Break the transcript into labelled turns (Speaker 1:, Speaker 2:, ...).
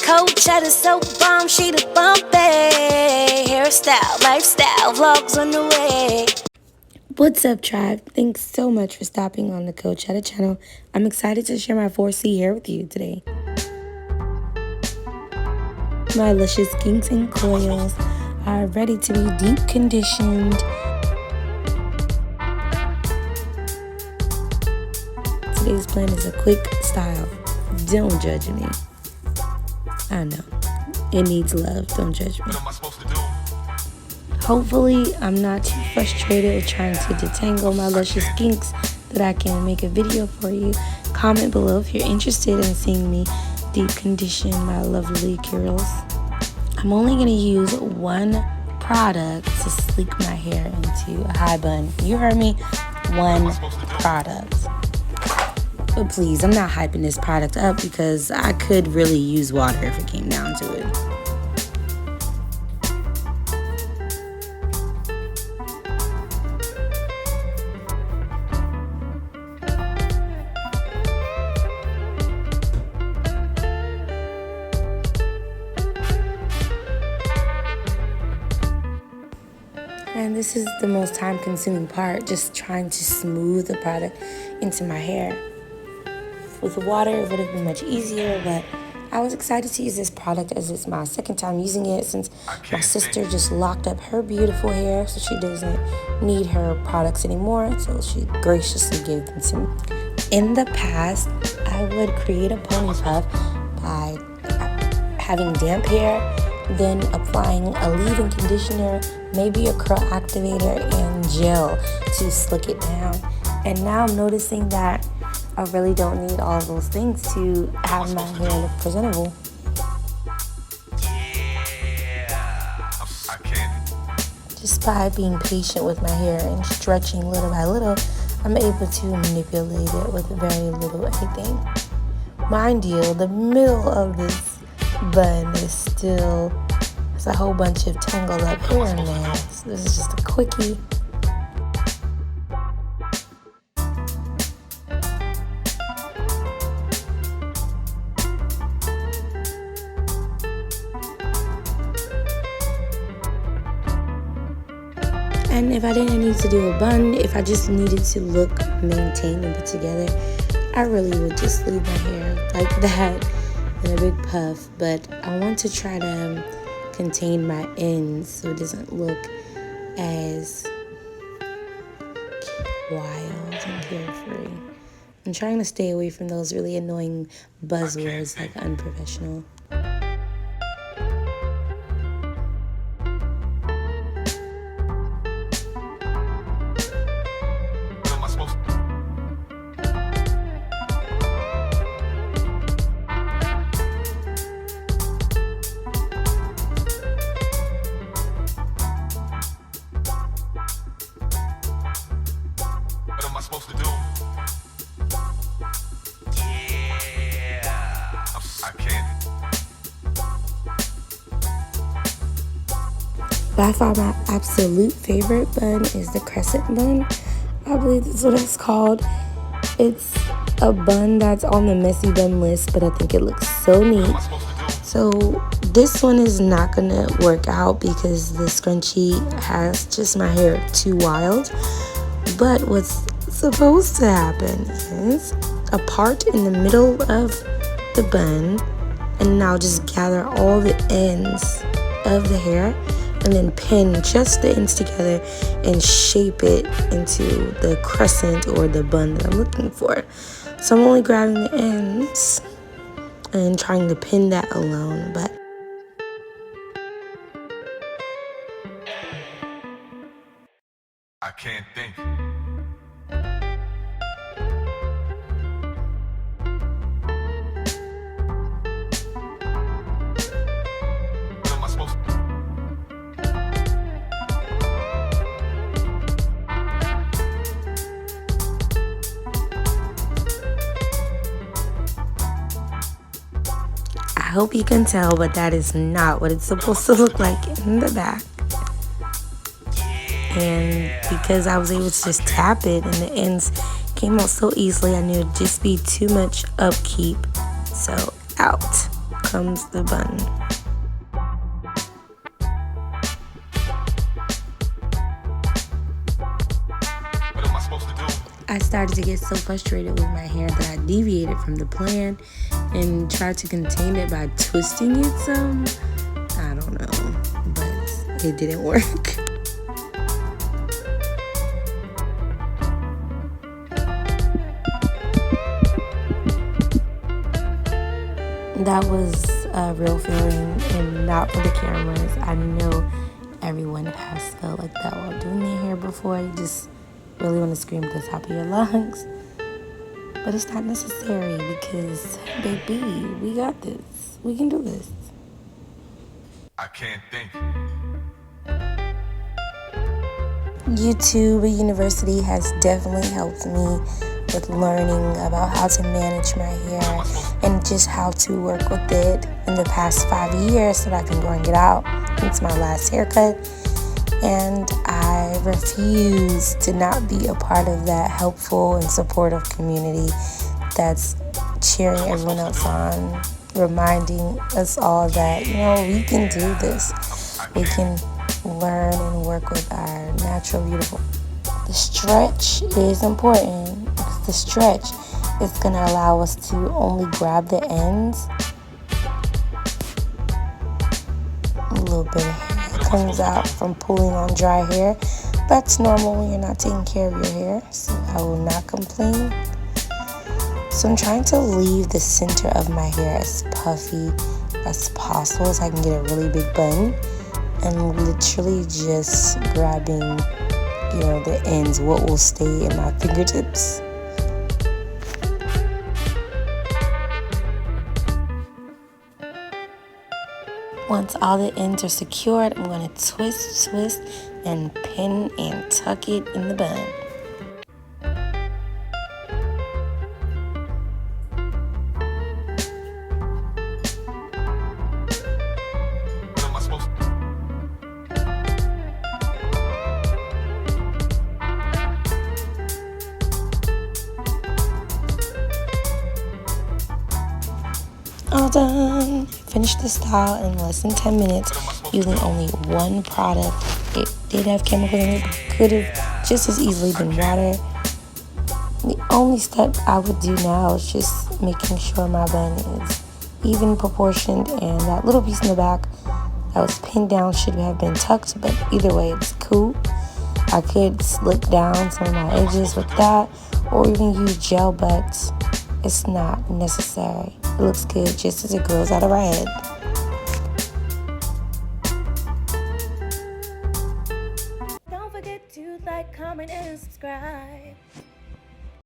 Speaker 1: Cochettaxo so bomb, she the bumpy. Hairstyle, lifestyle, vlogs on the way.
Speaker 2: What's up, tribe? Thanks so much for stopping on the Cochetta channel. I'm excited to share my 4C hair with you today. My luscious kinks and coils are ready to be deep conditioned. Today's plan is a quick style. Don't judge me. I know. It needs love. Don't judge me.
Speaker 3: What am I supposed to do?
Speaker 2: Hopefully, I'm not too frustrated with trying to detangle my luscious kinks that I can make a video for you. Comment below if you're interested in seeing me deep condition my lovely curls. I'm only going to use one product to sleek my hair into a high bun. You heard me? One product. But please, I'm not hyping this product up because I could really use water if it came down to it. And this is the most time-consuming part, just trying to smooth the product into my hair. With water, it would have been much easier, but I was excited to use this product as it's my second time using it since my sister just locked up her beautiful hair, so she doesn't need her products anymore, so she graciously gave them to me. In the past, I would create a pony puff by having damp hair, then applying a leave-in conditioner, maybe a curl activator, and gel to slick it down. And now I'm noticing that I really don't need all of those things to have my hair look presentable. Just by being patient with my hair and stretching little by little, I'm able to manipulate it with very little anything. Mind you, the middle of this bun is still, there's a whole bunch of tangled up hair in there. So this is just a quickie. And if I didn't need to do a bun, if I just needed to look maintained and put together, I really would just leave my hair like that in a big puff. But I want to try to contain my ends so it doesn't look as wild and carefree. I'm trying to stay away from those really annoying buzzwords like unprofessional.
Speaker 3: What am I supposed to do? Yeah, I can't.
Speaker 2: By far my absolute favorite bun is the crescent bun. I believe that's what it's called. It's a bun that's on the messy bun list, but I think it looks so neat. So this one is not gonna work out because the scrunchie has just my hair too wild. But what's supposed to happen is a part in the middle of the bun, and now just gather all the ends of the hair and then pin just the ends together and shape it into the crescent or the bun that I'm looking for. So I'm only grabbing the ends and trying to pin that alone, but
Speaker 3: I can't think. What am I supposed to do?
Speaker 2: I hope you can tell, but that is not what it's supposed to look like in the back. And because I was able to just tap it and the ends came out so easily, I knew it'd just be too much upkeep. So out. comes the bun.
Speaker 3: What am I supposed to do?
Speaker 2: I started to get so frustrated with my hair that I deviated from the plan and tried to contain it by twisting it some. I don't know, but it didn't work. That was a real feeling and not for the cameras. I know everyone has felt like that while doing their hair before. You just really want to scream at the top of your lungs. But it's not necessary because, baby, we got this. We can do this.
Speaker 3: I can't think.
Speaker 2: YouTube University has definitely helped me with learning about how to manage my hair and just how to work with it in the past 5 years so that I can bring it out. It's my last haircut, and I refuse to not be a part of that helpful and supportive community that's cheering everyone else on, reminding us all that, we can do this. We can learn and work with our natural, beautiful. The stretch is important because the stretch is going to allow us to only grab the ends. A little bit of hair that comes out from pulling on dry hair. That's normal when you're not taking care of your hair, so I will not complain. So I'm trying to leave the center of my hair as puffy as possible so I can get a really big bun, and literally just grabbing, the ends, what will stay in my fingertips. Once all the ends are secured, I'm going to twist, and pin and tuck it in the bun.
Speaker 3: What am I supposed to do?
Speaker 2: All done. Finished the style in less than 10 minutes using only one product. It did have chemicals in it, but could have just as easily been water. The only step I would do now is just making sure my bun is even proportioned, and that little piece in the back that was pinned down should have been tucked, but either way, it's cool. I could slip down some of my edges with that, or even use gel, but it's not necessary. It looks good just as it grows out of our head.
Speaker 1: Don't forget to like, comment, and subscribe.